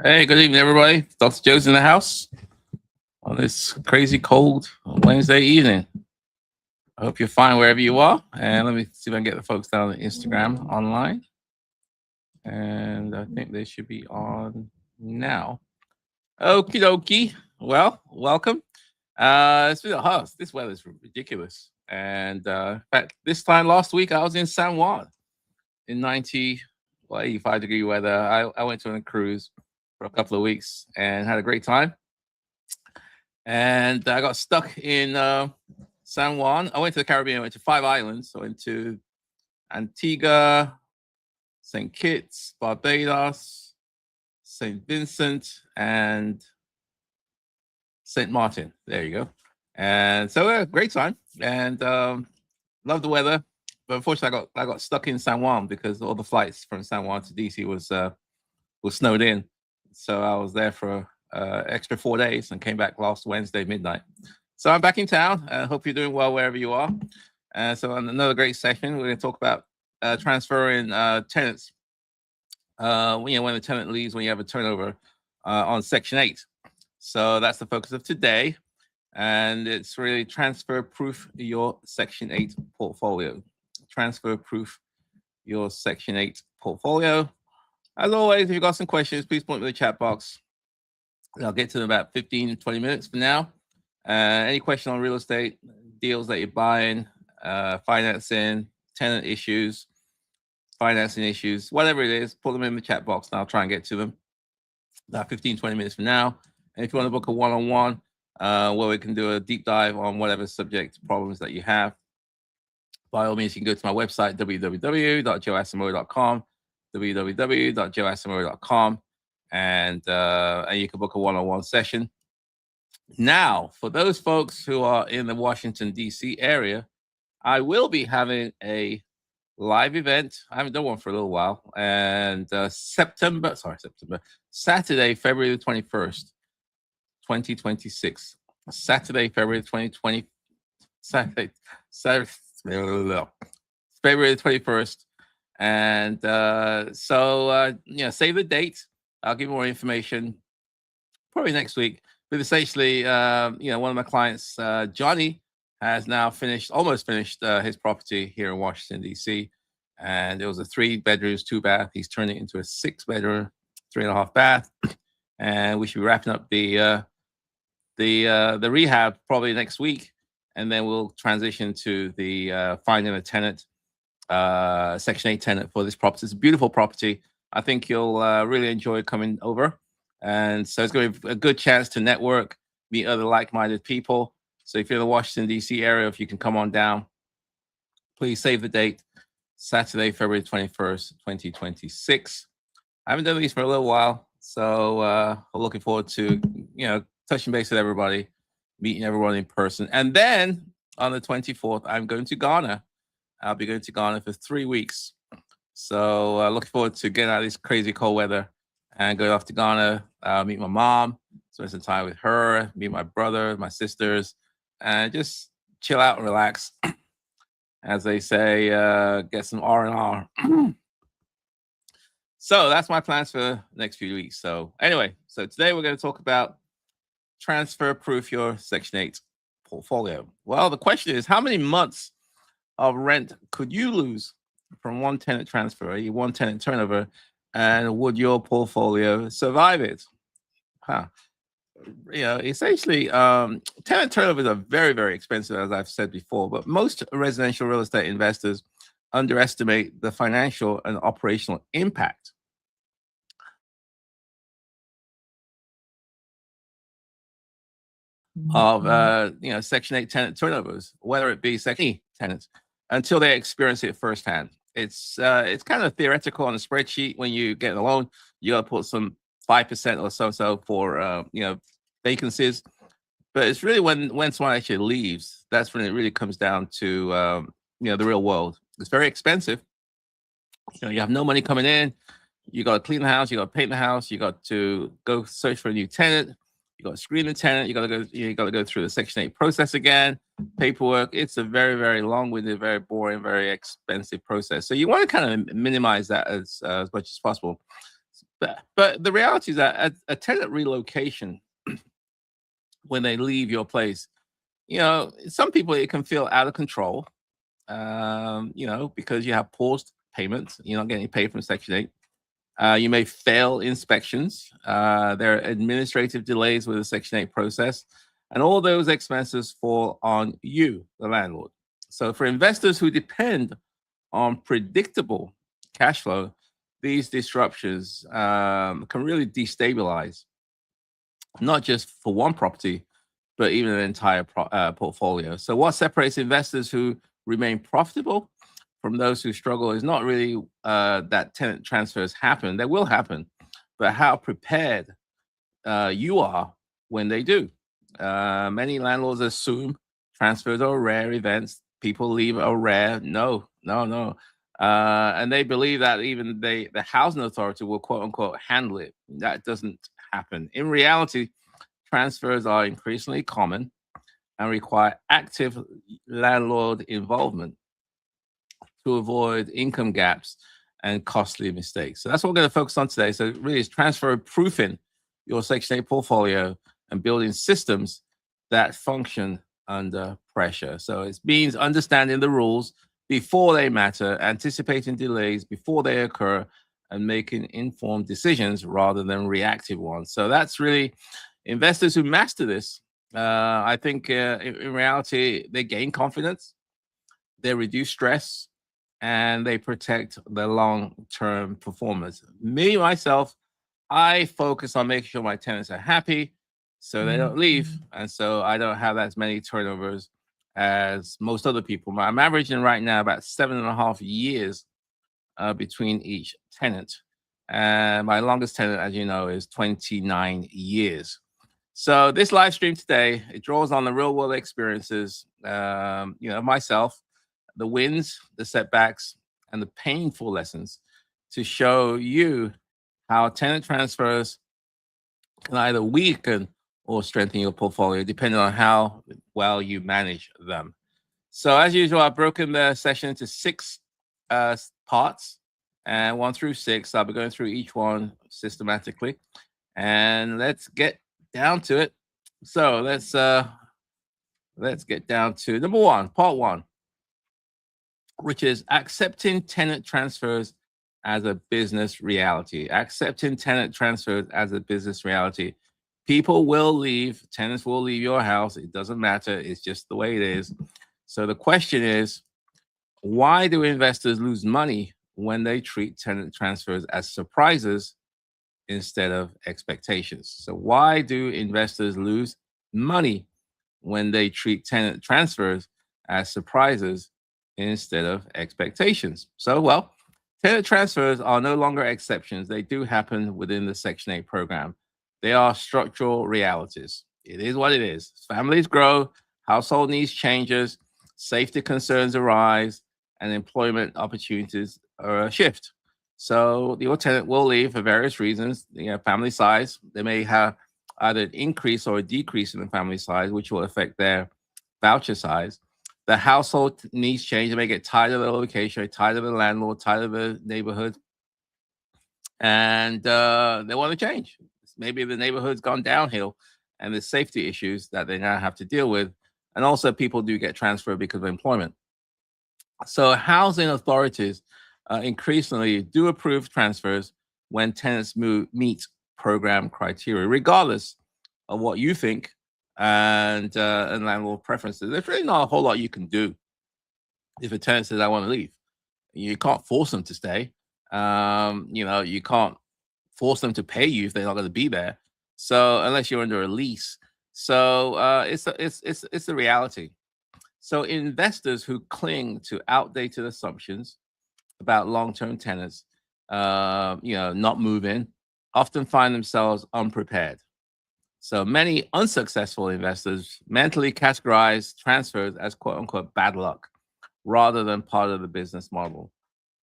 Hey, good evening, everybody. Dr. Joe's in the house on this crazy cold Wednesday evening. I hope you're fine wherever you are. And let me see if I can get the folks down on Instagram online. And I think they should be on now. Okie dokie. Well, welcome. It's been this weather's ridiculous. And in fact, this time last week, I was in San Juan in 85-degree weather. I went to a cruise for a couple of weeks and had a great time. And I got stuck in San Juan. I went to the Caribbean. I went to 5 islands. So I went to Antigua, St. Kitts, Barbados, St. Vincent, and St. Martin. There you go. And so great time. And loved the weather. But unfortunately, I got stuck in San Juan because all the flights from San Juan to DC was snowed in. So I was there for extra 4 days and came back last Wednesday midnight. So I'm back in town. I hope you're doing well wherever you are. So on another great session, we're going to talk about transferring tenants. When the tenant leaves, when you have a turnover on Section 8. So that's the focus of today. And it's really transfer-proof your Section 8 portfolio. Transfer-proof your Section 8 portfolio. As always, if you've got some questions, please put them in the chat box. I'll get to them about 15, 20 minutes from now. Any question on real estate, deals that you're buying, financing, tenant issues, financing issues, whatever it is, put them in the chat box and I'll try and get to them about 15, 20 minutes from now. And if you want to book a one-on-one, where we can do a deep dive on whatever subject problems that you have, by all means, you can go to my website, www.joeasamoah.com, www.joeasamoah.com, and you can book a one-on-one session. Now, for those folks who are in the Washington, D.C. area, I will be having a live event. I haven't done one for a little while. And Saturday, February the 21st, 2026. Saturday, February 2020. February the 21st. And save the date. I'll give you more information probably next week. But essentially, one of my clients, Johnny, has now almost finished his property here in Washington, D.C. And it was a 3 bedrooms, 2 bath. He's turned it into a 6 bedroom, 3.5 bath. And we should be wrapping up the rehab probably next week. And then we'll transition to the finding a tenant, Section 8 tenant for this property. It's a beautiful property. I think you'll really enjoy coming over. And so it's going to be a good chance to network, meet other like-minded people. So if you're in the Washington, D.C. area, if you can come on down, please save the date, Saturday, February 21st, 2026. I haven't done these for a little while, so I'm looking forward to, touching base with everybody, meeting everyone in person. And then on the 24th, I'm going to Ghana. I'll be going to Ghana for 3 weeks. So looking forward to getting out of this crazy cold weather and going off to Ghana, meet my mom, spend some time with her, meet my brother, my sisters, and just chill out and relax. As they say, get some R&R. So that's my plans for the next few weeks. So anyway, today we're going to talk about transfer-proof your Section 8 portfolio. Well, the question is, how many months of rent could you lose from one tenant transfer, one tenant turnover, and would your portfolio survive it? Essentially, tenant turnovers are very, very expensive, as I've said before, but most residential real estate investors underestimate the financial and operational impact of Section 8 tenant turnovers, whether it be Section 8 tenants, until they experience it firsthand. It's kind of theoretical on a spreadsheet. When you get a loan, you got to put some 5% or so for vacancies. But it's really when someone actually leaves, that's when it really comes down to the real world. It's very expensive. You have no money coming in. You got to clean the house. You got to paint the house. You got to go search for a new tenant. You got to screen the tenant. You got to go through the Section 8 process again. Paperwork. It's a very, very long-winded, very boring, very expensive process. So you want to kind of minimize that as much as possible. But the reality is that a tenant relocation, when they leave your place, some people, it can feel out of control, because you have paused payments, you're not getting paid from Section 8. You may fail inspections. There are administrative delays with the Section 8 process, and all those expenses fall on you, the landlord. So for investors who depend on predictable cash flow, these disruptions can really destabilize not just for one property, but even an entire portfolio. So what separates investors who remain profitable from those who struggle is not really that tenant transfers happen. They will happen, but how prepared you are when they do. Many landlords assume transfers are rare events. People leave are rare. No, no, no. And they believe that even the housing authority will quote unquote handle it. That doesn't happen. In reality, transfers are increasingly common and require active landlord involvement to avoid income gaps and costly mistakes. So that's what we're going to focus on today. So really is transfer proofing your Section 8 portfolio and building systems that function under pressure. So it means understanding the rules before they matter, anticipating delays before they occur, and making informed decisions rather than reactive ones. So that's really investors who master this. I think in reality, they gain confidence, they reduce stress, and they protect the long-term performance. Me, myself, I focus on making sure my tenants are happy so they don't leave. And so I don't have as many turnovers as most other people. I'm averaging right now about 7.5 years between each tenant. And my longest tenant, as you know, is 29 years. So this live stream today, it draws on the real world experiences, myself, the wins, the setbacks, and the painful lessons to show you how tenant transfers can either weaken or strengthen your portfolio, depending on how well you manage them. So as usual, I've broken the session into 6 parts, and 1 through 6. I'll be going through each one systematically, and let's get down to it. So let's get down to number 1, part 1, which is accepting tenant transfers as a business reality. Accepting tenant transfers as a business reality. People will leave, tenants will leave your house. It doesn't matter. It's just the way it is. So the question is, why do investors lose money when they treat tenant transfers as surprises instead of expectations? So why do investors lose money when they treat tenant transfers as surprises instead of expectations? So, well, tenant transfers are no longer exceptions. They do happen within the Section 8 program. They are structural realities. It is what it is. Families grow, household needs changes, safety concerns arise, and employment opportunities shift. So your tenant will leave for various reasons. Family size. They may have either an increase or a decrease in the family size, which will affect their voucher size. The household needs change. They may get tired of the location, tired of the landlord, tired of the neighborhood, and they want to change. Maybe the neighborhood's gone downhill, and there's safety issues that they now have to deal with. And also, people do get transferred because of employment. So housing authorities increasingly do approve transfers when tenants meet program criteria, regardless of what you think and landlord preferences. There's really not a whole lot you can do if a tenant says, I want to leave. You can't force them to stay. You can't force them to pay you if they're not going to be there. So unless you're under a lease. So it's a reality. So investors who cling to outdated assumptions about long-term tenants, not moving, often find themselves unprepared. So many unsuccessful investors mentally categorize transfers as quote unquote bad luck rather than part of the business model.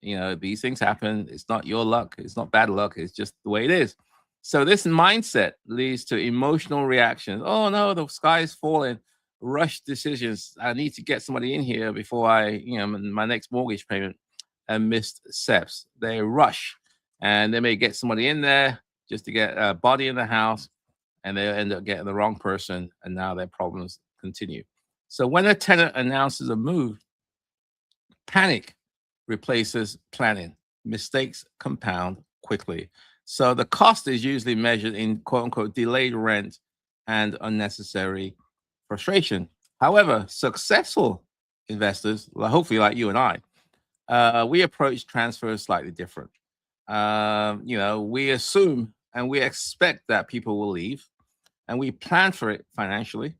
These things happen. It's not your luck. It's not bad luck. It's just the way it is. So this mindset leads to emotional reactions. Oh no, the sky is falling. Rush decisions. I need to get somebody in here before my next mortgage payment, and missed steps. They rush and they may get somebody in there just to get a body in the house, and they end up getting the wrong person, and now their problems continue. So when a tenant announces a move, panic replaces planning. Mistakes compound quickly. So the cost is usually measured in quote unquote delayed rent and unnecessary frustration. However, successful investors, hopefully like you and I, we approach transfers slightly different. We assume and we expect that people will leave, and we plan for it financially,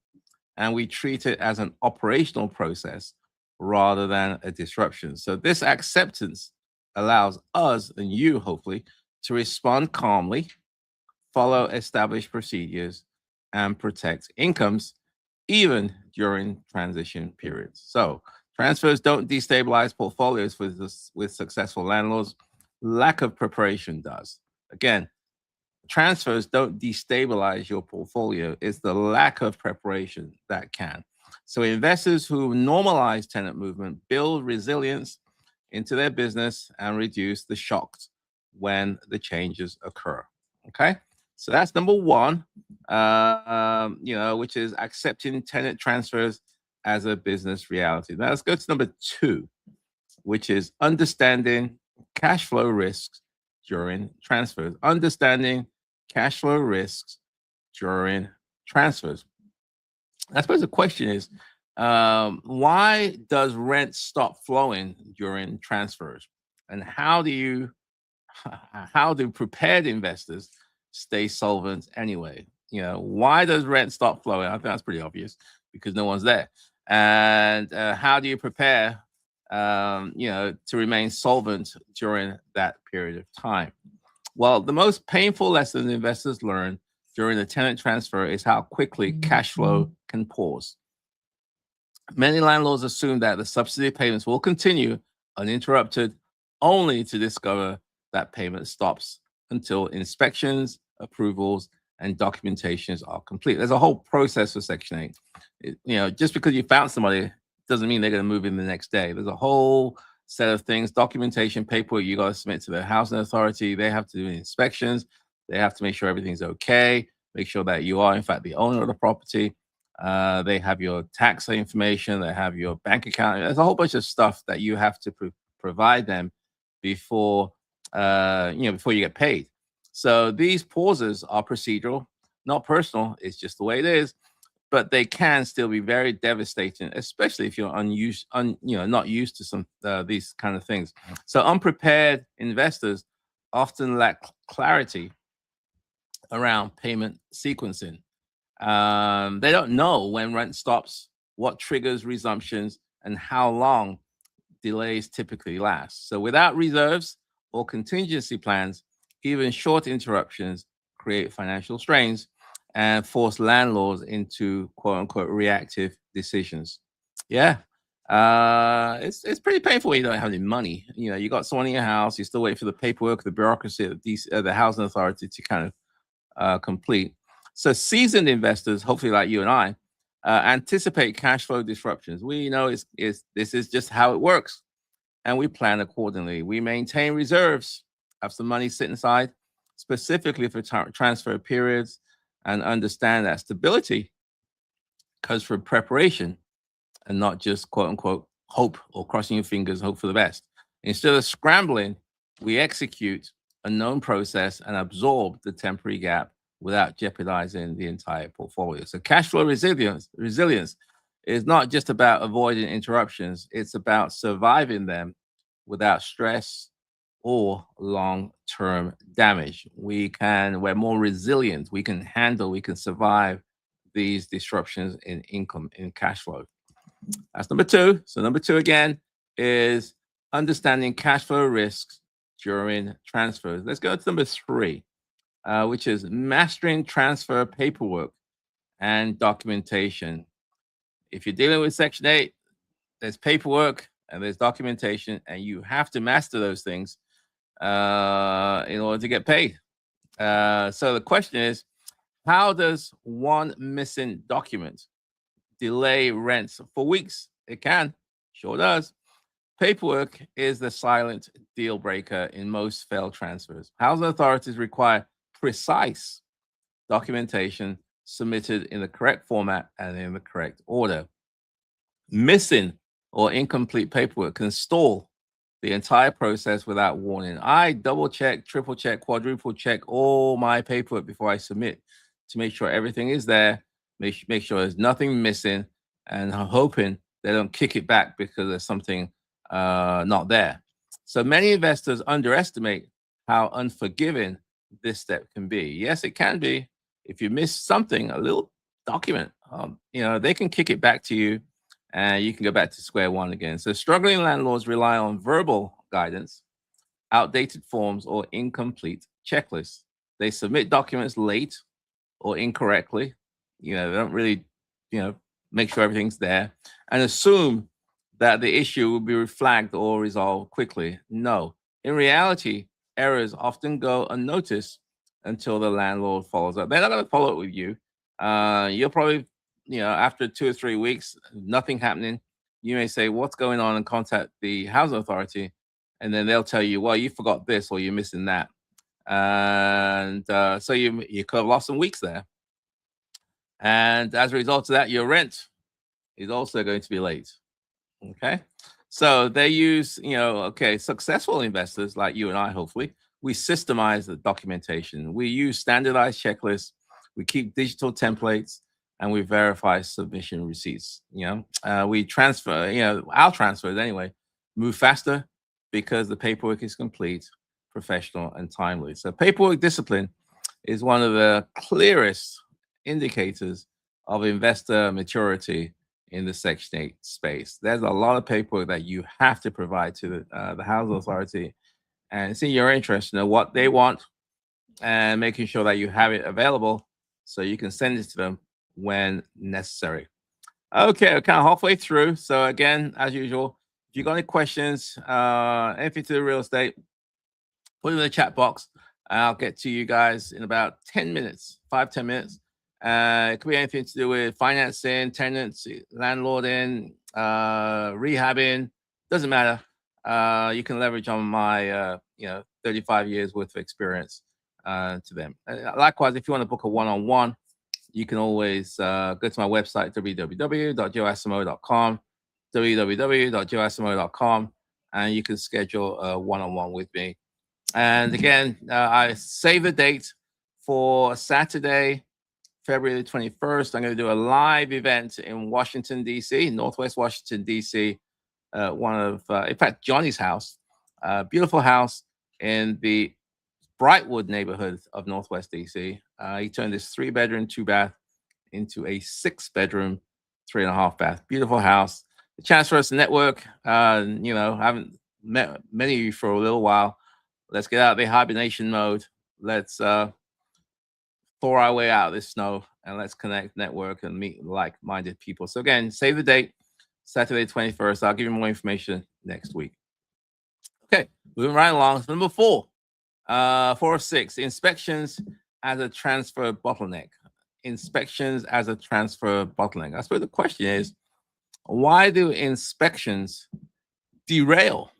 and we treat it as an operational process rather than a disruption. So this acceptance allows us and you, hopefully, to respond calmly, follow established procedures, and protect incomes even during transition periods. So transfers don't destabilize portfolios with successful landlords. Lack of preparation does. Again, transfers don't destabilize your portfolio. It's the lack of preparation that can. So investors who normalize tenant movement build resilience into their business and reduce the shocks when the changes occur. Okay. So that's number one, which is accepting tenant transfers as a business reality. Now let's go to number two, which is understanding cash flow risks during transfers. Understanding cash flow risks during transfers. I suppose the question is, why does rent stop flowing during transfers? And how do prepared investors stay solvent anyway? Why does rent stop flowing? I think that's pretty obvious, because no one's there. And how do you prepare, to remain solvent during that period of time? Well, the most painful lesson investors learn during the tenant transfer is how quickly cash flow can pause. Many landlords assume that the subsidy payments will continue uninterrupted, only to discover that payment stops until inspections, approvals, and documentations are complete. There's a whole process for Section 8. Just because you found somebody doesn't mean they're going to move in the next day. There's a whole set of things, documentation, paperwork you got to submit to the housing authority. They have to do inspections. They have to make sure everything's okay, make sure that you are, in fact, the owner of the property. They have your tax information. They have your bank account. There's a whole bunch of stuff that you have to provide them before you get paid. So these pauses are procedural, not personal. It's just the way it is. But they can still be very devastating, especially if you're not used to some these kind of things. So unprepared investors often lack clarity around payment sequencing. They don't know when rent stops, what triggers resumptions, and how long delays typically last. So without reserves or contingency plans, even short interruptions create financial strains and force landlords into quote unquote reactive decisions. Yeah. It's pretty painful when you don't have any money. You got someone in your house, you still wait for the paperwork, the bureaucracy of the housing authority to kind of complete. So seasoned investors, hopefully like you and I, anticipate cash flow disruptions. We know this is just how it works, and we plan accordingly. We maintain reserves, have some money sitting aside specifically for transfer periods, and understand that stability comes from preparation and not just quote unquote hope or crossing your fingers and hope for the best. Instead of scrambling, we execute a known process and absorb the temporary gap without jeopardizing the entire portfolio. So cash flow resilience is not just about avoiding interruptions, it's about surviving them without stress or long-term damage. We're more resilient, we can survive these disruptions in income, in cash flow. That's number two. So number two again is understanding cash flow risks during transfers. Let's go to number three, which is mastering transfer paperwork and documentation. If you're dealing with Section 8, there's paperwork and there's documentation, and you have to master those things in order to get paid. So the question is, how does one missing document delay rents for weeks? It can, sure does. Paperwork is the silent deal breaker in most failed transfers. Housing authorities require precise documentation submitted in the correct format and in the correct order. Missing or incomplete paperwork can stall the entire process without warning. I double check, triple check, quadruple check all my paperwork before I submit to make sure everything is there, make sure there's nothing missing, and I'm hoping they don't kick it back because there's something not there. So many investors underestimate how unforgiving this step can be. Yes, it can be. If you miss something, a little document, they can kick it back to you and you can go back to square one again. So struggling landlords rely on verbal guidance, outdated forms, or incomplete checklists. They submit documents late or incorrectly. They don't really, make sure everything's there and assume that the issue will be flagged or resolved quickly. No, in reality, errors often go unnoticed until the landlord follows up. They're not going to follow up with you. You'll probably, after 2 or 3 weeks, nothing happening, you may say, "What's going on?" and contact the housing authority, and then they'll tell you, "Well, you forgot this or you're missing that," and so you could have lost some weeks there. And as a result of that, your rent is also going to be late. Okay. So they use, successful investors like you and I, hopefully, we systemize the documentation. We use standardized checklists. We keep digital templates and we verify submission receipts. We transfer, our transfers anyway, move faster because the paperwork is complete, professional, and timely. So paperwork discipline is one of the clearest indicators of investor maturity in the Section 8 space. There's a lot of paperwork that you have to provide to the housing authority, and it's in your interest to know what they want and making sure that you have it available so you can send it to them when necessary. Okay, we're kind of halfway through. So again, as usual, if you got any questions, anything to do real estate, put it in the chat box. I'll get to you guys in about 10 minutes, 5-10 minutes. It could be anything to do with financing, tenants, landlording, rehabbing. Doesn't matter. You can leverage on my 35 years worth of experience to them. Likewise, if you want to book a one-on-one, you can always go to my website, www.joeasimo.com, www.joeasimo.com, and you can schedule a one-on-one with me. And again, I save the date for Saturday, February the 21st. I'm going to do a live event in Washington, D.C., Northwest Washington, D.C., in fact, Johnny's house, beautiful house in the Brightwood neighborhood of Northwest D.C. He turned this 3-bedroom, 2-bath into a 6-bedroom, 3.5-bath. Beautiful house. The chance for us to network. I haven't met many of you for a little while. Let's get out of the hibernation mode. Let's thaw our way out of this snow and let's connect, network, and meet like-minded people. So again, save the date, Saturday 21st. I'll give you more information next week. Okay, moving right along. So number 4, 4 of 6, inspections as a transfer bottleneck. Inspections as a transfer bottleneck. I suppose the question is, why do inspections derail,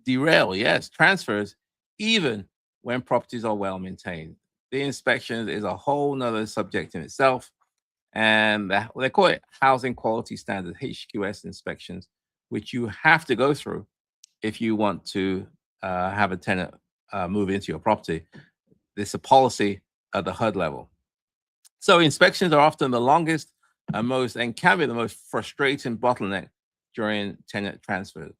yes, transfers, even when properties are well maintained? The inspections is a whole nother subject in itself. And they call it Housing Quality Standard, HQS inspections, which you have to go through if you want to have a tenant move into your property. It's a policy at the HUD level. So inspections are often the longest and can be the most frustrating bottleneck during tenant transfers.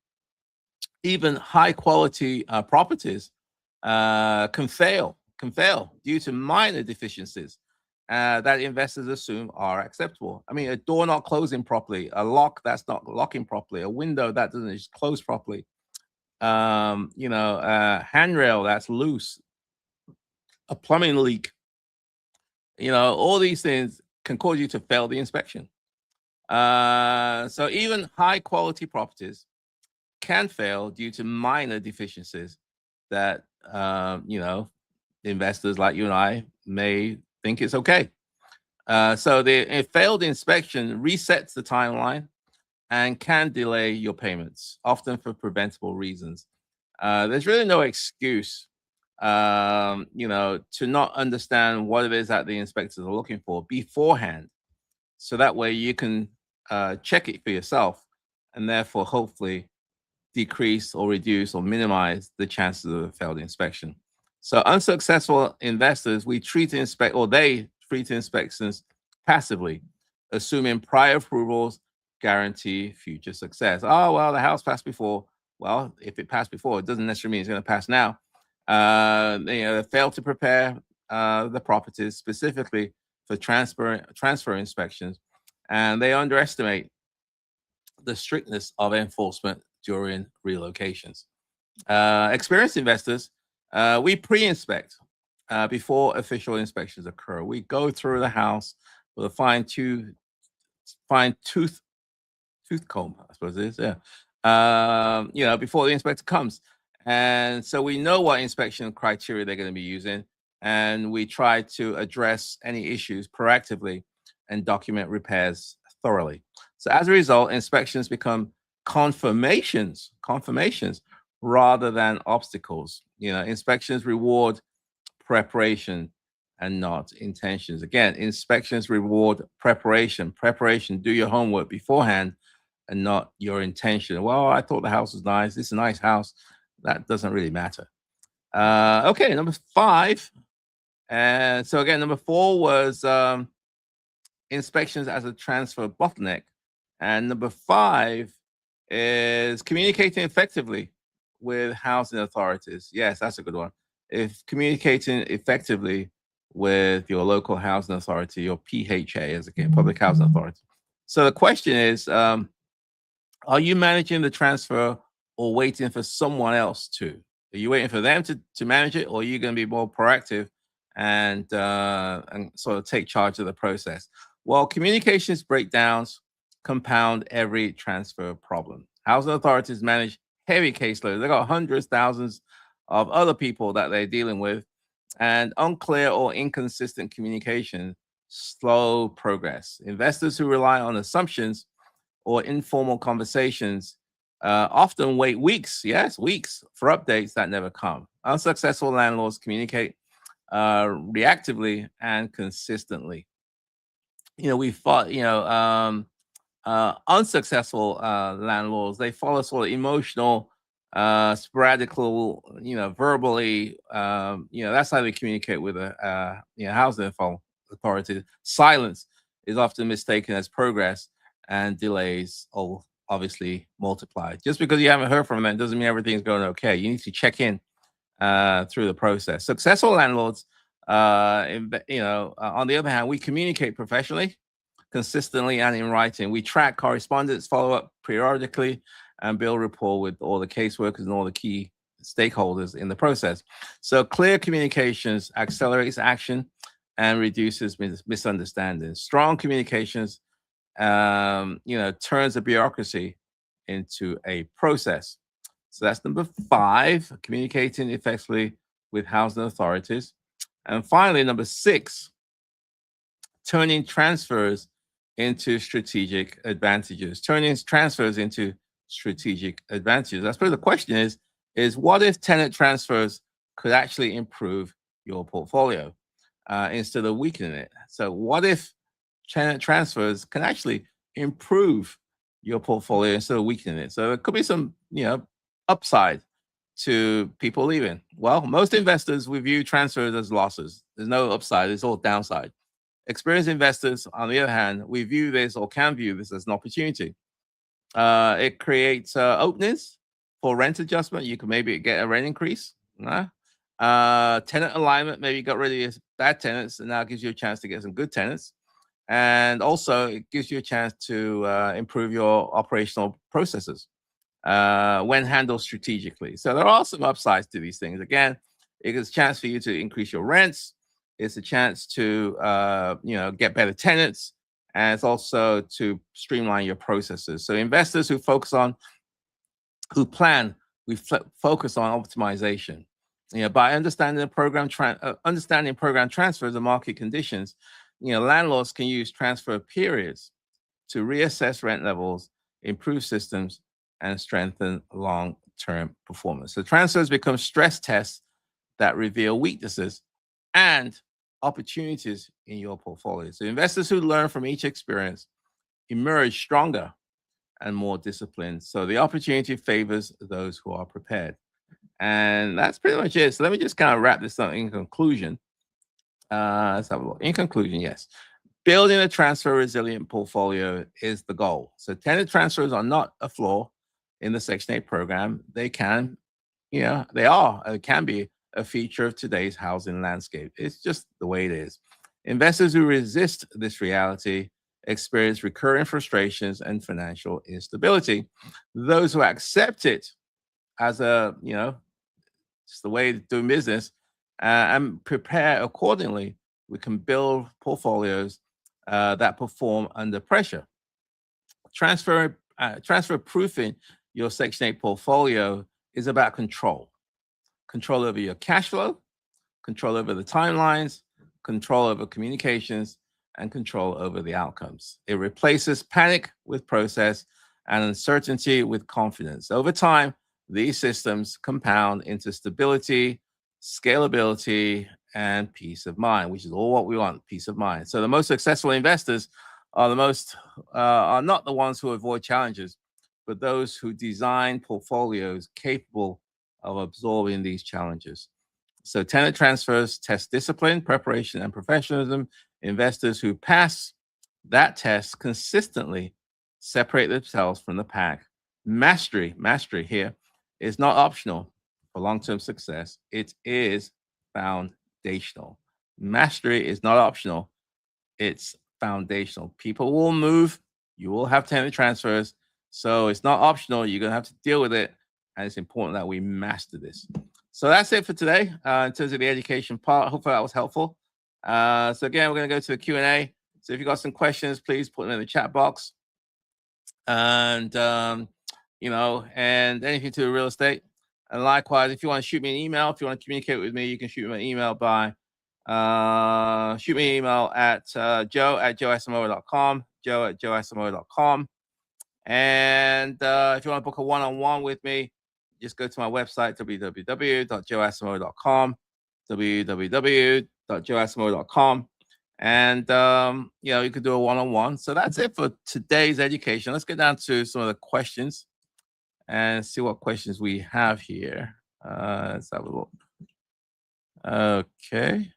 Even high quality properties can fail due to minor deficiencies that investors assume are acceptable. I mean, a door not closing properly, a lock that's not locking properly, a window that doesn't just close properly, a handrail that's loose, a plumbing leak. All these things can cause you to fail the inspection. So even high quality properties can fail due to minor deficiencies that investors like you and I may think it's okay. So the failed inspection resets the timeline, and can delay your payments, often for preventable reasons. There's really no excuse, to not understand what it is that the inspectors are looking for beforehand. So that way you can check it for yourself and therefore hopefully decrease or reduce or minimize the chances of a failed inspection. So unsuccessful investors, they treat inspections passively, assuming prior approvals guarantee future success. Oh, well, the house passed before. Well, if it passed before, it doesn't necessarily mean it's going to pass now. They fail to prepare the properties specifically for transfer inspections, and they underestimate the strictness of enforcement during relocations. Experienced investors, we pre-inspect before official inspections occur. We go through the house with a fine tooth comb, I suppose it is, yeah. Before the inspector comes. And so we know what inspection criteria they're going to be using, and we try to address any issues proactively and document repairs thoroughly. So as a result, inspections become confirmations rather than obstacles. Inspections reward preparation and not intentions. Again, inspections reward preparation. Do your homework beforehand and not your intention. Well, I thought the house was nice. This is a nice house. That doesn't really matter. Okay, number 5. And so again, number 4 was inspections as a transfer bottleneck. And number 5 is communicating effectively with housing authorities. Yes, that's a good one. If communicating effectively with your local housing authority, your PHA, as again, public housing authority. So the question is, are you managing the transfer or waiting for someone else to? Are you waiting for them to manage it, or are you going to be more proactive and sort of take charge of the process? Well, communications breakdowns compound every transfer problem. Housing authorities manage heavy caseloads. They've got hundreds, thousands of other people that they're dealing with, and unclear or inconsistent communication slow progress. Investors who rely on assumptions or informal conversations often wait weeks, for updates that never come. Unsuccessful landlords communicate reactively and consistently. We fought, unsuccessful landlords, they follow sort of emotional, sporadical, verbally, that's how they communicate with a housing authority. Silence is often mistaken as progress, and delays obviously multiply. Just because you haven't heard from them doesn't mean everything's going okay. You need to check in through the process. Successful landlords, on the other hand, we communicate professionally, consistently, and in writing. We track correspondence, follow up periodically, and build rapport with all the caseworkers and all the key stakeholders in the process. So clear communications accelerates action and reduces misunderstandings. Strong communications, turns a bureaucracy into a process. So that's number 5, communicating effectively with housing authorities. And finally, number 6, turning transfers into strategic advantages. I suppose the question is what if tenant transfers could actually improve your portfolio instead of weakening it? So what if tenant transfers can actually improve your portfolio instead of weakening it? So there could be some, upside to people leaving. Well, most investors we view transfers as losses. There's no upside, it's all downside. Experienced investors, on the other hand, we view this or can view this as an opportunity. It creates openings for rent adjustment. You can maybe get a rent increase. Tenant alignment, maybe you got rid of bad tenants and now gives you a chance to get some good tenants. And also it gives you a chance to improve your operational processes when handled strategically. So there are some upsides to these things. Again, it's a chance for you to increase your rents. It's a chance to get better tenants, and it's also to streamline your processes. So investors who focus on optimization. By understanding program transfers and market conditions, landlords can use transfer periods to reassess rent levels improve systems, and strengthen long-term performance. So transfers become stress tests that reveal weaknesses and opportunities in your portfolio. So investors who learn from each experience emerge stronger and more disciplined. So the opportunity favors those who are prepared. And that's pretty much it. So let me just kind of wrap this up in conclusion. Let's have a look. In conclusion, yes. Building a transfer resilient portfolio is the goal. So tenant transfers are not a flaw in the Section 8 program. They can, it can be a feature of today's housing landscape. It's just the way it is. Investors who resist this reality experience recurring frustrations and financial instability. Those who accept it as just the way of doing business and prepare accordingly, we can build portfolios that perform under pressure. Transfer proofing your Section 8 portfolio is about control over your cash flow, control over the timelines, control over communications, and control over the outcomes. It replaces panic with process and uncertainty with confidence. Over time, these systems compound into stability, scalability, and peace of mind, which is all what we want, peace of mind. So the most successful investors are not the ones who avoid challenges, but those who design portfolios capable of absorbing these challenges. So tenant transfers test discipline, preparation, and professionalism. Investors who pass that test consistently separate themselves from the pack. Mastery here is not optional for long-term success. It is foundational. Mastery is not optional. It's foundational. People will move. You will have tenant transfers. So it's not optional. You're going to have to deal with it. And it's important that we master this. So that's it for today in terms of the education part. Hopefully that was helpful. So again, we're going to go to the Q&A. So if you've got some questions, please put them in the chat box. And, and anything to do with real estate. And likewise, if you want to shoot me an email, if you want to communicate with me, you can shoot me an email by shoot me an email at joe@joesmo.com, joe@joesmo.com. And if you want to book a one-on-one with me, just go to my website, www.joesmo.com, www.joesmo.com. And, you could do a one-on-one. So that's it for today's education. Let's get down to some of the questions and see what questions we have here. Let's have a look. Okay.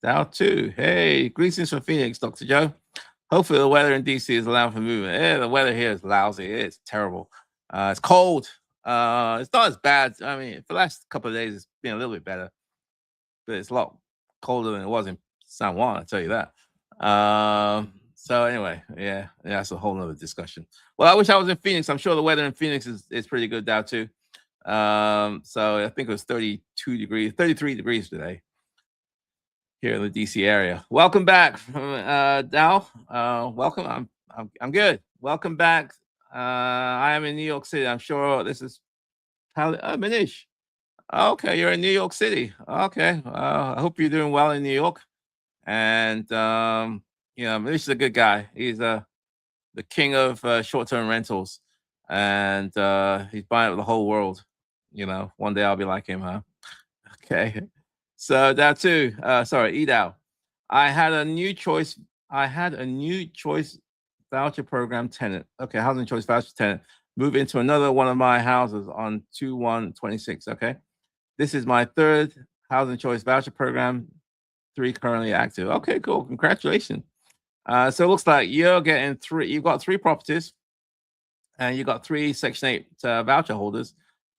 Dow 2. Hey, greetings from Phoenix, Dr. Joe. Hopefully the weather in DC is allowing for movement. Yeah, the weather here is lousy. It's terrible. It's cold. It's not as bad. I mean, for the last couple of days, it's been a little bit better, but it's a lot colder than it was in San Juan, I'll tell you that. So anyway, yeah, that's a whole nother discussion. Well, I wish I was in Phoenix. I'm sure the weather in Phoenix is pretty good now too. So I think it was 33 degrees today here in the DC area. Welcome back, Dow. Welcome. I'm good. Welcome back. I am in New York City. I'm sure this is Manish. Okay, you're in New York City. Okay, I hope you're doing well in New York. And Manish is a good guy. He's the king of short-term rentals, and he's buying up the whole world. One day I'll be like him, huh? Okay. So Dow 2, EDOW. I had a new choice voucher program tenant. Okay, housing choice voucher tenant. Move into another one of my houses on 2/1/26. Okay. This is my third housing choice voucher program. 3 currently active. Okay, cool. Congratulations. So it looks like you're getting 3. You've got 3 properties, and you got 3 Section 8 voucher holders.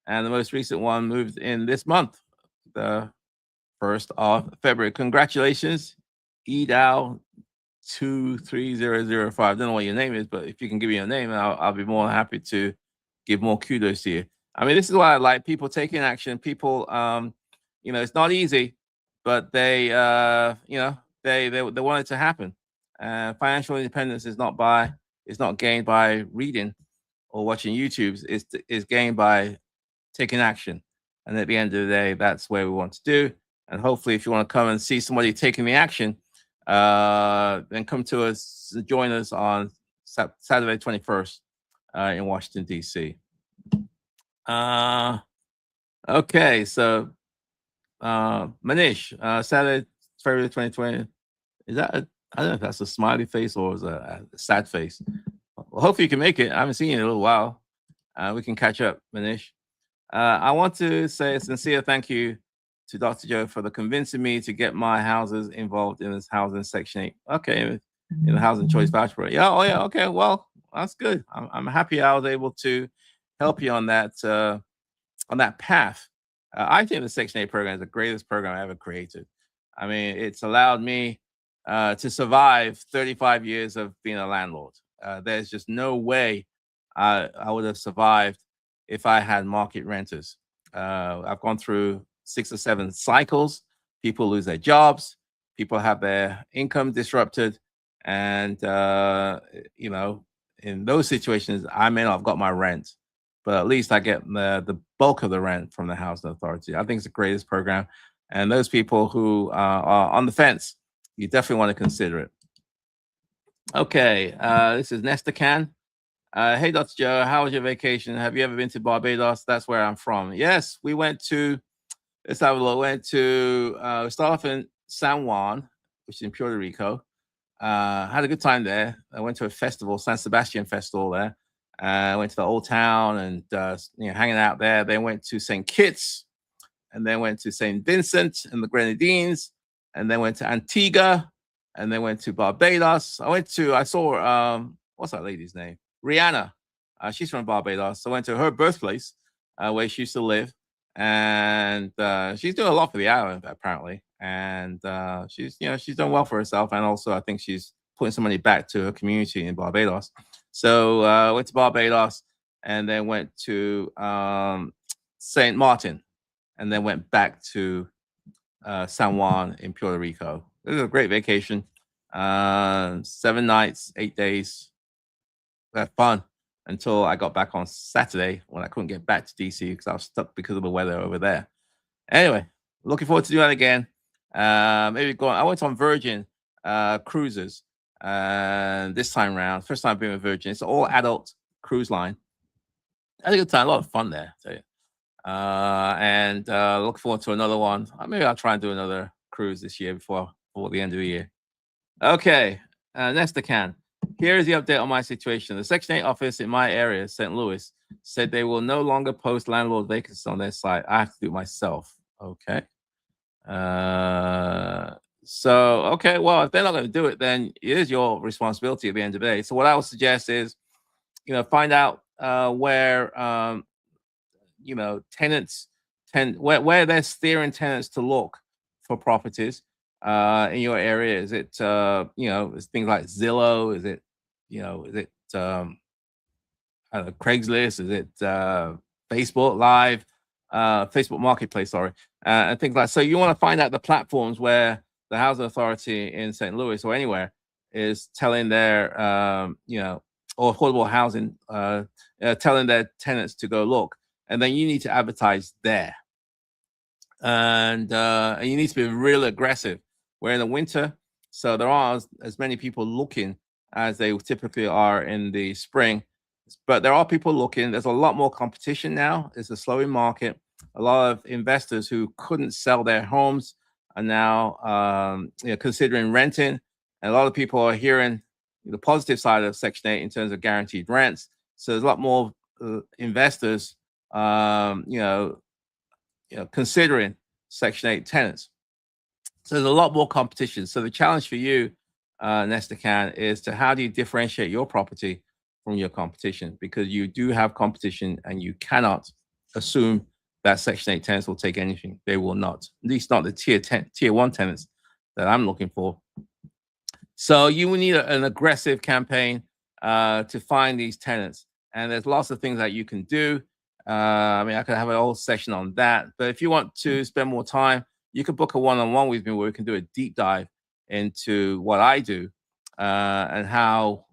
And the most recent one moved in this month, the 1st of February. Congratulations, EDOW 23005. I don't know what your name is, but if you can give me your name, I'll be more than happy to give more kudos to you. I mean, this is why I like people taking action. People, it's not easy, but they want it to happen. Financial independence is not gained by reading or watching YouTubes. It's gained by taking action. And at the end of the day, that's where we want to do. And hopefully, if you want to come and see somebody taking the action, then come to us, join us on Saturday 21st in Washington, D.C. Okay, so Manish, Saturday, February 2020. Is that I don't know if that's a smiley face or is a sad face. Well, hopefully you can make it. I haven't seen you in a little while. We can catch up, Manish. I want to say a sincere thank you to Dr. Joe for convincing me to get my houses involved in this housing Section 8. Okay, in the housing choice voucher program. Yeah, oh yeah, okay. Well, that's good. I'm happy I was able to help you on that path. I think the Section 8 program is the greatest program I ever created. I mean, it's allowed me to survive 35 years of being a landlord. There's just no way I would have survived if I had market renters. I've gone through 6 or 7 cycles. People lose their jobs. People have their income disrupted. And, in those situations, I may not have got my rent, but at least I get the bulk of the rent from the housing authority. I think it's the greatest program. And those people who are on the fence, you definitely want to consider it. Okay, this is Nesta Can. Hey, Dr. Joe, how was your vacation? Have you ever been to Barbados? That's where I'm from. Yes, we went to, let's have a look. We started off in San Juan, which is in Puerto Rico. Had a good time there. I went to a festival, San Sebastian Festival there. Went to the old town and hanging out there. Then went to St. Kitts, and then went to St. Vincent and the Grenadines, and then went to Antigua, and then went to Barbados. I saw what's that lady's name? Rihanna. She's from Barbados. So I went to her birthplace where she used to live, and she's doing a lot for the island apparently. And she's done well for herself, and also I think she's putting some money back to her community in Barbados. So went to Barbados, and then went to St. Martin, and then went back to San Juan in Puerto Rico. It was a great vacation. 7 nights, 8 days. Had fun until I got back on Saturday when I couldn't get back to DC because I was stuck because of the weather over there. Anyway, looking forward to doing that again. I went on Virgin cruises this time around. First time being with Virgin. It's an all adult cruise line. I had a good time, a lot of fun there, I tell you. And look forward to another one. Maybe I'll try and do another cruise this year before the end of the year. Okay, Nesta Can. Here is the update on my situation. The Section 8 office in my area, St. Louis, said they will no longer post landlord vacancies on their site. I have to do it myself. Okay. Okay, well, if they're not going to do it, then it is your responsibility at the end of the day. So what I would suggest is, find out where tenants where they're steering tenants to look for properties in your area. Is it it's things like Zillow? Is it I don't know, Craigslist? Is it Facebook Live, Facebook Marketplace? Sorry, and things like so. You want to find out the platforms where the housing authority in St. Louis or anywhere is telling their or affordable housing telling their tenants to go look, and then you need to advertise there, and you need to be real aggressive. We're in the winter, so there aren't as many people looking as they typically are in the spring, but there are people looking. There's a lot more competition now. It's a slowing market. A lot of investors who couldn't sell their homes are now considering renting, and a lot of people are hearing the positive side of Section 8 in terms of guaranteed rents. So there's a lot more investors considering Section 8 tenants. So there's a lot more competition. So the challenge for you, Nesta Can, is to how do you differentiate your property from your competition? Because you do have competition, and you cannot assume that Section 8 tenants will take anything. They will not, at least not the tier 1 tenants that I'm looking for. So you will need an aggressive campaign to find these tenants. And there's lots of things that you can do. I could have a whole session on that. But if you want to spend more time, you can book a one-on-one with me where we can do a deep dive into what I do and how.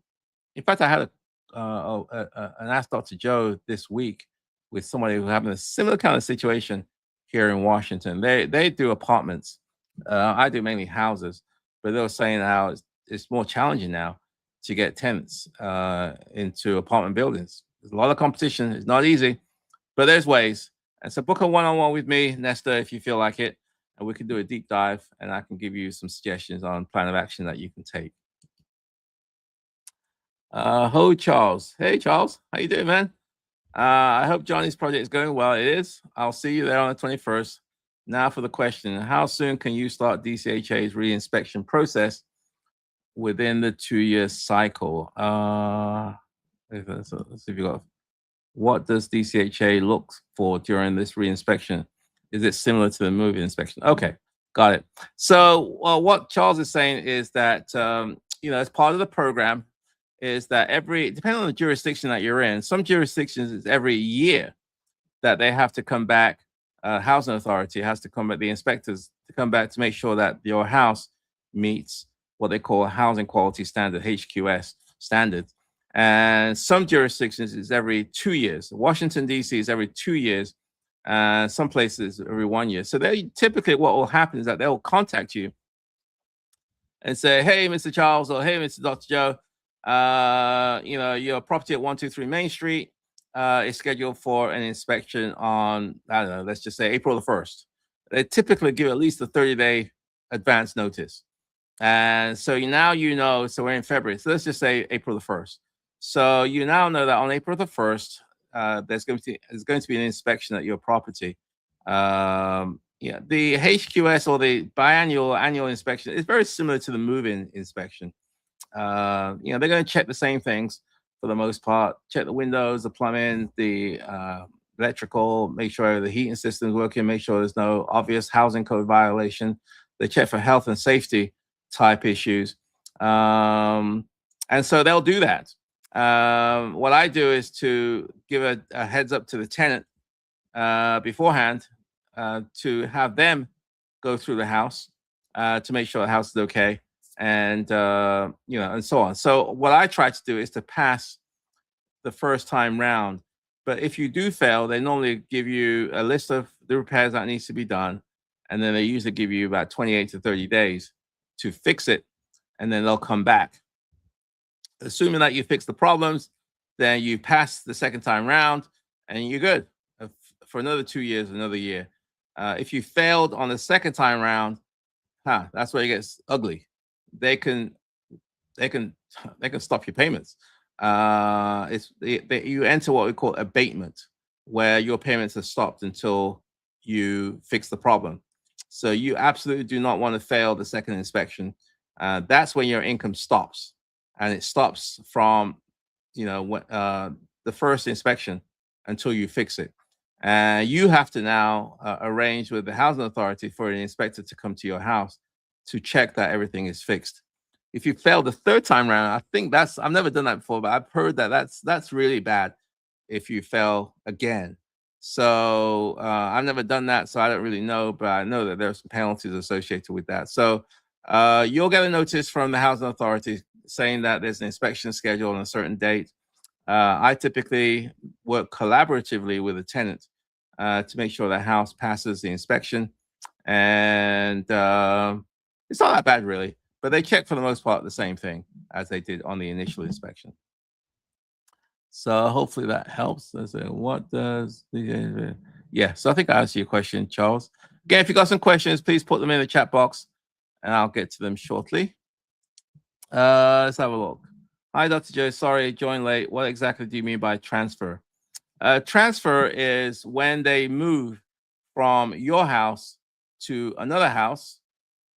In fact, I had an Ask Dr. Joe this week with somebody who's having a similar kind of situation here in Washington. They do apartments. I do mainly houses, but they were saying how it's more challenging now to get tenants into apartment buildings. There's a lot of competition. It's not easy, but there's ways. And so book a one-on-one with me, Nesta, if you feel like it, and we can do a deep dive, and I can give you some suggestions on plan of action that you can take. Ho, Charles. Hey, Charles. How you doing, man? I hope Johnny's project is going well. It is. I'll see you there on the 21st. Now for the question. How soon can you start DCHA's re-inspection process within the 2-year cycle? Let's see if you got. What does DCHA look for during this re-inspection? Is it similar to the movie inspection? Okay, got it. So what Charles is saying is that, as part of the program, is that depending on the jurisdiction that you're in, some jurisdictions is every year that they have to come back, housing authority has to come back, the inspectors to come back to make sure that your house meets what they call a housing quality standard, HQS standard. And some jurisdictions is every 2 years. Washington, D.C. is every 2 years. Some places every 1 year. So they typically what will happen is that they'll contact you and say, hey, Mr. Charles, or hey, Mr. Dr. Joe, your property at 123 Main Street is scheduled for an inspection on, I don't know, let's just say April the 1st. They typically give at least a 30-day advance notice. And so now so we're in February. So let's just say April the 1st. So you now know that on April the 1st, there's going to be an inspection at your property. The HQS or the annual inspection is very similar to the move-in inspection. They're going to check the same things for the most part. Check the windows, the plumbing, the electrical, make sure the heating system's working, make sure there's no obvious housing code violation. They check for health and safety type issues. And so they'll do that. What I do is to give a heads up to the tenant beforehand to have them go through the house to make sure the house is okay, and and so on. So what I try to do is to pass the first time round. But if you do fail, they normally give you a list of the repairs that needs to be done, and then they usually give you about 28 to 30 days to fix it, and then they'll come back. Assuming that you fix the problems, then you pass the second time round and you're good for another 2 years, another year. If you failed on the second time round, that's where it gets ugly. They can stop your payments. You enter what we call abatement, where your payments are stopped until you fix the problem. So you absolutely do not want to fail the second inspection. That's when your income stops. And it stops from, the first inspection until you fix it. And you have to now arrange with the housing authority for an inspector to come to your house to check that everything is fixed. If you fail the third time around, I think I've never done that before, but I've heard that that's really bad if you fail again. So I've never done that, so I don't really know, but I know that there's some penalties associated with that. So you'll get a notice from the housing authority saying that there's an inspection scheduled on a certain date. I typically work collaboratively with a tenant to make sure the house passes the inspection. And it's not that bad, really, but they check for the most part the same thing as they did on the initial inspection. So hopefully that helps. Let's say, what does the... Yeah, so I think I answered your question, Charles. Again, if you got some questions, please put them in the chat box and I'll get to them shortly. Let's have a look. Hi, Dr. Joe. Sorry, joined late. What exactly do you mean by transfer? Transfer is when they move from your house to another house,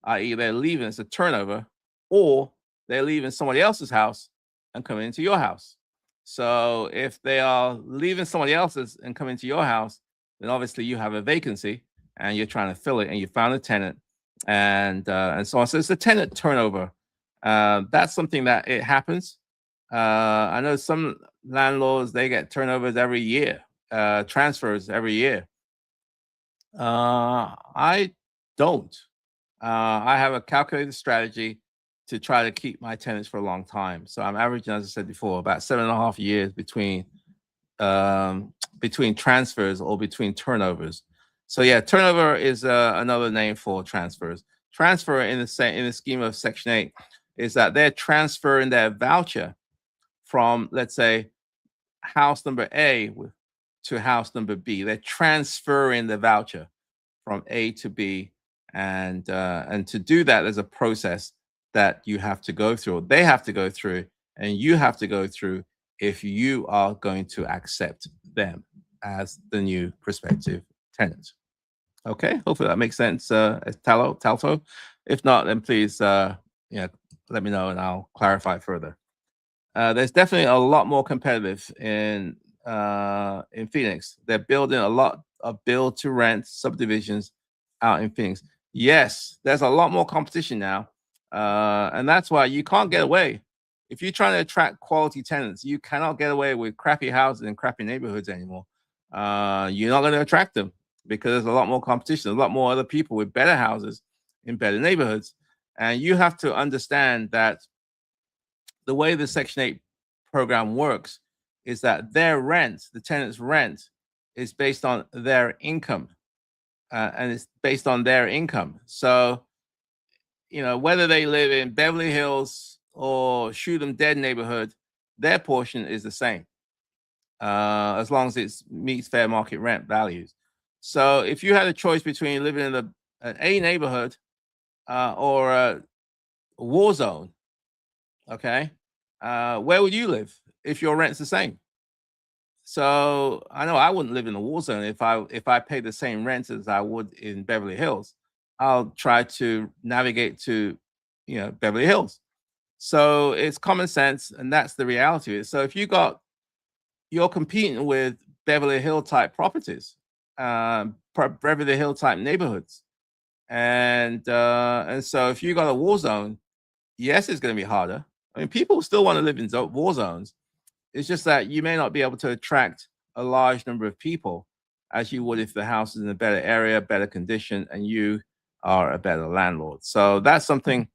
i.e. they're leaving, it's a turnover, or they're leaving somebody else's house and coming into your house. So if they are leaving somebody else's and coming to your house, then obviously you have a vacancy and you're trying to fill it and you found a tenant and so on. So it's a tenant turnover. That's something that it happens. I know some landlords, they get turnovers every year, transfers every year. I don't. I have a calculated strategy to try to keep my tenants for a long time. So I'm averaging, as I said before, about 7.5 years between transfers or between turnovers. So yeah, turnover is another name for transfers. Transfer in the scheme of Section 8 is that they're transferring their voucher from, let's say, house number A to house number B. They're transferring the voucher from A to B, and to do that, there's a process that you have to go through, or they have to go through, and you have to go through if you are going to accept them as the new prospective tenant. Okay, hopefully that makes sense, Talto. If not, then please, let me know and I'll clarify further. There's definitely a lot more competitive in Phoenix. They're building a lot of build to rent subdivisions out in Phoenix. Yes, there's a lot more competition now, and that's why you can't get away. If you're trying to attract quality tenants, you cannot get away with crappy houses in crappy neighborhoods anymore. You're not going to attract them because there's a lot more competition, a lot more other people with better houses in better neighborhoods, and you have to understand that the way the Section 8 program works is that their rent, the tenant's rent, is based on their income, and it's based on their income. So, whether they live in Beverly Hills or Shoot 'em Dead neighborhood, their portion is the same, as long as it meets fair market rent values. So, if you had a choice between living in an A neighborhood or a war zone, okay, where would you live if your rent's the same? So I know I wouldn't live in a war zone if I paid the same rent as I would in Beverly Hills. I'll try to navigate to, Beverly Hills. So it's common sense, and that's the reality of it. So if you're competing with Beverly Hill type properties, Beverly Hill type neighborhoods, and so if you got a war zone, yes, it's going to be harder. I mean, people still want to live in war zones. It's just that you may not be able to attract a large number of people as you would if the house is in a better area, better condition, and you are a better landlord. So that's something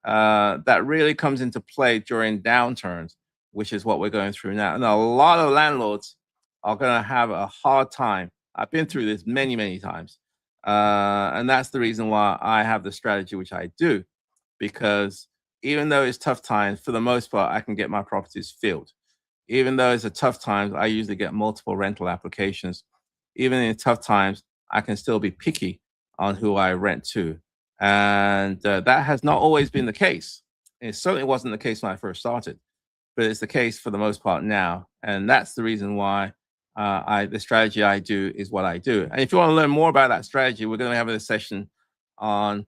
that really comes into play during downturns, which is what we're going through now. And a lot of landlords are going to have a hard time. I've been through this many, many times. And that's the reason why I have the strategy which I do, because even though it's tough times, for the most part, I can get my properties filled. Even though it's a tough times, I usually get multiple rental applications. Even in tough times, I can still be picky on who I rent to. And that has not always been the case. It certainly wasn't the case when I first started, but it's the case for the most part now. And that's the reason why the strategy I do is what I do. And if you want to learn more about that strategy, we're going to have a session on,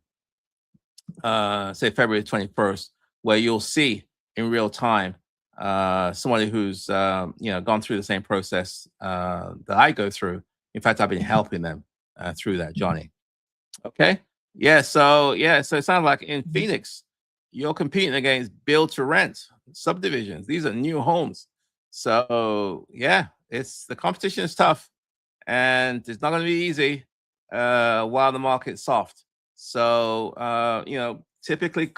say, February 21st, where you'll see in real time somebody who's gone through the same process that I go through. In fact, I've been helping them through that, Johnny. Okay. So it sounds like in Phoenix, you're competing against build to rent subdivisions. These are new homes. So the competition is tough, and it's not going to be easy while the market's soft. So typically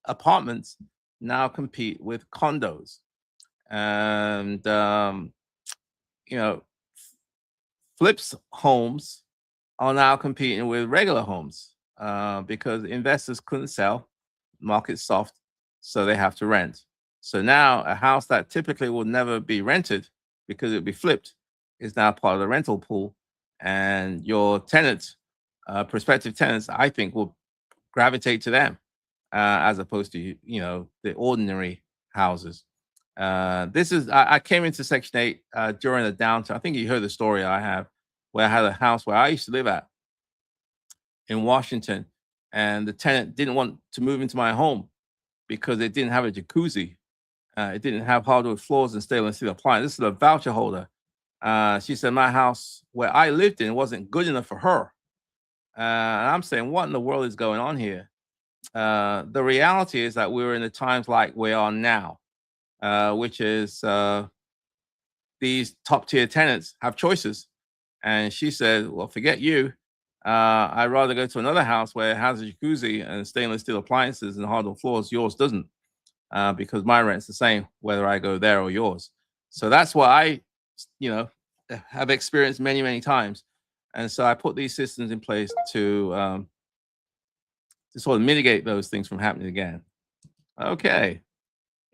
apartments now compete with condos, and flips homes are now competing with regular homes because investors couldn't sell, market's soft, so they have to rent. So now a house that typically would never be rented because it would be flipped is now part of the rental pool, and your tenants, prospective tenants, I think, will gravitate to them as opposed to the ordinary houses. I came into Section 8 during the downturn. I think you heard the story I have, where I had a house where I used to live at in Washington, and the tenant didn't want to move into my home because it didn't have a jacuzzi. It didn't have hardwood floors and stainless steel appliances. This is a voucher holder. She said my house where I lived in wasn't good enough for her. And I'm saying, what in the world is going on here? The reality is that we're in the times like we are now, which is these top tier tenants have choices. And she said, well, forget you. I'd rather go to another house where it has a jacuzzi and stainless steel appliances and hardwood floors. Yours doesn't, because my rent's the same whether I go there or yours. So that's what I, have experienced many, many times. And so I put these systems in place to to sort of mitigate those things from happening again. Okay.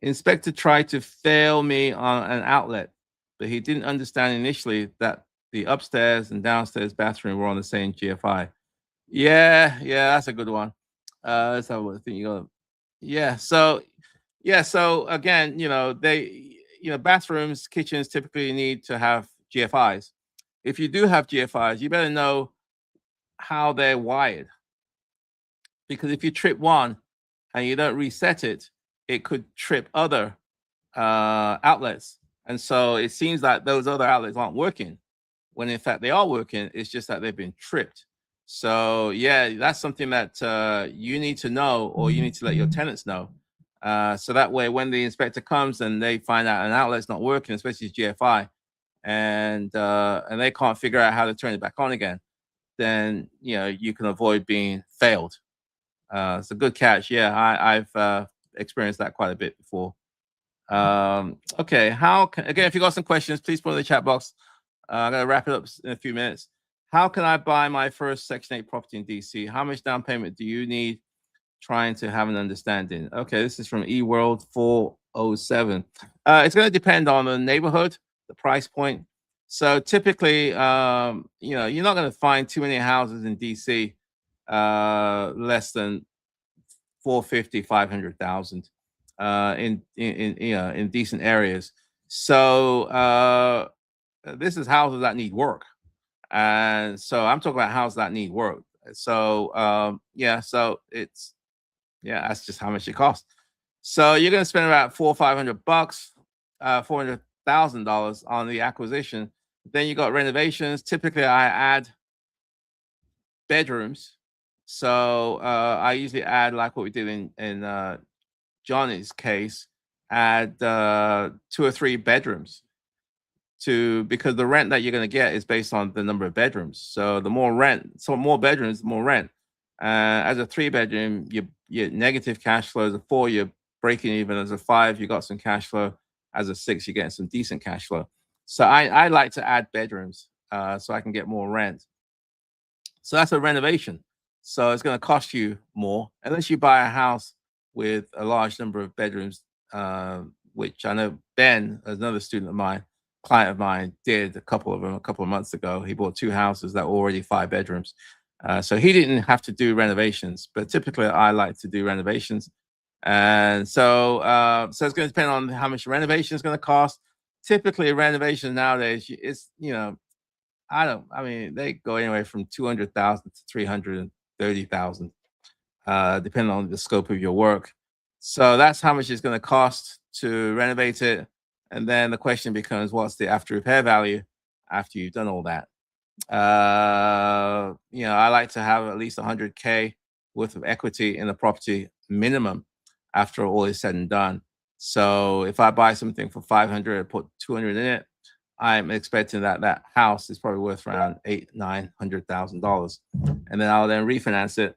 Inspector tried to fail me on an outlet, but he didn't understand initially that the upstairs and downstairs bathroom were on the same GFI. Yeah, that's a good one. Let's have a look. I think you got. So again, bathrooms, kitchens typically need to have GFIs. If you do have GFIs, you better know how they're wired, because if you trip one and you don't reset it, it could trip other outlets. And so it seems like those other outlets aren't working, when in fact they are working. It's just that they've been tripped. So yeah, that's something that you need to know, or you need to let your tenants know. So that way, when the inspector comes and they find out an outlet's not working, especially GFI, and they can't figure out how to turn it back on again, then you can avoid being failed. It's a good catch. Yeah, I've experienced that quite a bit before. Okay, again, if you got some questions, please put in the chat box. I'm gonna wrap it up in a few minutes. How can I buy my first Section 8 property in DC? How much down payment do you need? Trying to have an understanding. Okay, this is from eWorld 407. It's going to depend on the neighborhood, the price point. So typically, you're not going to find too many houses in DC less than 450, 500,000 in decent areas. So this is houses that need work, and so I'm talking about houses that need work. So so it's that's just how much it costs. So you're going to spend about $400 or $500, $400,000 on the acquisition. Then you got renovations. Typically, I add bedrooms. So I usually add, like what we did in Johnny's case, add 2 or 3 bedrooms, because the rent that you're going to get is based on the number of bedrooms. So the more bedrooms, more rent. As a 3-bedroom, you negative cash flow. As a 4, you're breaking even. As a 5, you got some cash flow. As a 6, you're getting some decent cash flow. So I like to add bedrooms so I can get more rent. So that's a renovation. So it's going to cost you more unless you buy a house with a large number of bedrooms, which I know Ben, another client of mine, did a couple of them a couple of months ago. He bought 2 houses that were already 5 bedrooms. So he didn't have to do renovations, but typically I like to do renovations. And so it's going to depend on how much renovation is going to cost. Typically, a renovation nowadays is, they go anywhere from 200,000 to 330,000, depending on the scope of your work. So that's how much it's going to cost to renovate it. And then the question becomes, what's the after repair value after you've done all that? I like to have at least 100K worth of equity in the property minimum after all is said and done. So if I buy something for 500 and put 200 in it, I'm expecting that house is probably worth around $800,000-900,000, and then I'll then refinance it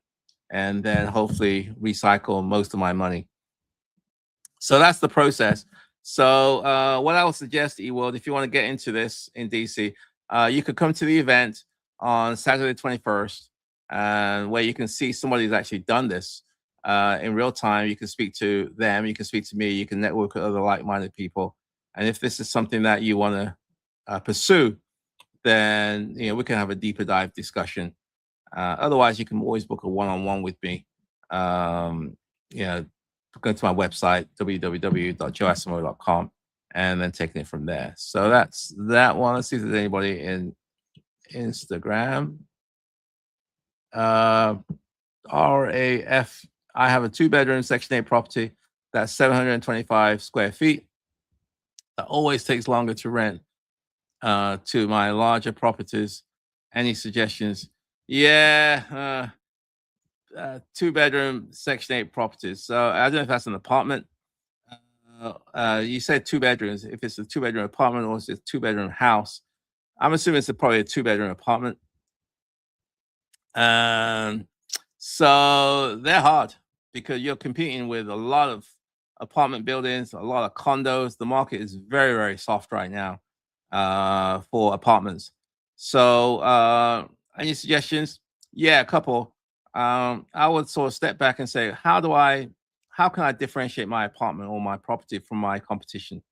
and then hopefully recycle most of my money. So that's the process. So what I would suggest, eWorld, if you want to get into this in DC, you could come to the event on Saturday 21st, where you can see somebody who's actually done this in real time. You can speak to them, you can speak to me, you can network with other like-minded people. And if this is something that you want to pursue, then we can have a deeper dive discussion. Otherwise, you can always book a one-on-one with me. Go to my website, www.joeasamoah.com, and then taking it from there. So that's that one. Let's see if there's anybody in Instagram. RAF, I have a 2-bedroom Section 8 property that's 725 square feet. That always takes longer to rent to my larger properties. Any suggestions? 2-bedroom Section 8 properties. So I don't know if that's an apartment. You said 2 bedrooms. If it's a 2-bedroom apartment or it's a 2-bedroom house, I'm assuming it's probably a 2-bedroom apartment. So they're hard because you're competing with a lot of apartment buildings, a lot of condos. The market is very, very soft right now for apartments. So any suggestions? Yeah, a couple. I would sort of step back and say, how can I differentiate my apartment or my property from my competition?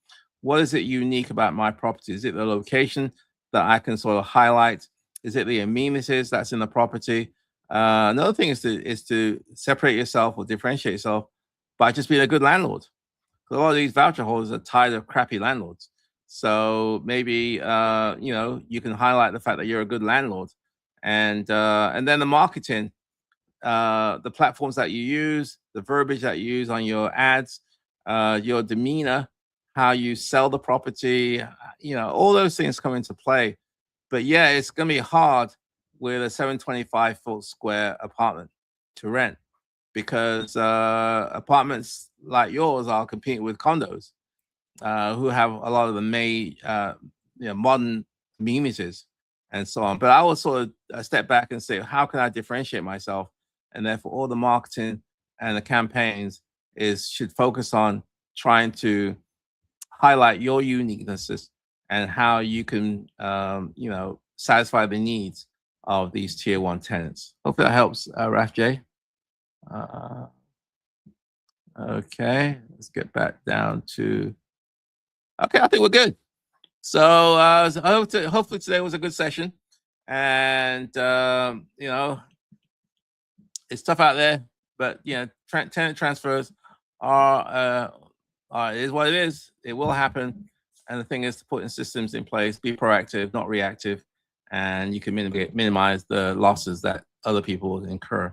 What is it unique about my property? Is it the location that I can sort of highlight? Is it the amenities that's in the property? Another thing is to separate yourself or differentiate yourself by just being a good landlord. A lot of these voucher holders are tired of crappy landlords. So maybe you can highlight the fact that you're a good landlord, and then the marketing, the platforms that you use, the verbiage that you use on your ads, your demeanor, how you sell the property, all those things come into play. But yeah, it's going to be hard with a 725-foot square apartment to rent because apartments like yours are competing with condos who have a lot of the modern amenities and so on. But I will sort of step back and say, how can I differentiate myself? And therefore, all the marketing and the campaigns should focus on trying to highlight your uniquenesses and how you can, satisfy the needs of these tier one tenants. Hopefully that helps, Raf J. Okay, let's get back down to. Okay, I think we're good. So hopefully today was a good session, and it's tough out there, but tenant transfers is what it is. It will happen, and the thing is to put in systems in place, be proactive, not reactive, and you can minimize the losses that other people incur.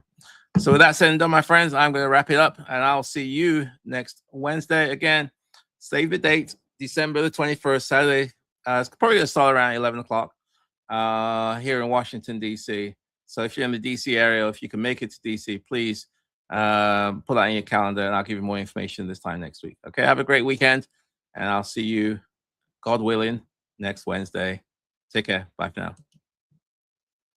So with that said and done, my friends, I'm going to wrap it up, and I'll see you next Wednesday again. Save the date, December the 21st, Saturday. It's probably going to start around 11 o'clock here in Washington, D.C. So if you're in the D.C. area, if you can make it to D.C., please put that in your calendar, and I'll give you more information this time next week. Okay, have a great weekend, and I'll see you, God willing, next Wednesday. Take care. Bye for now.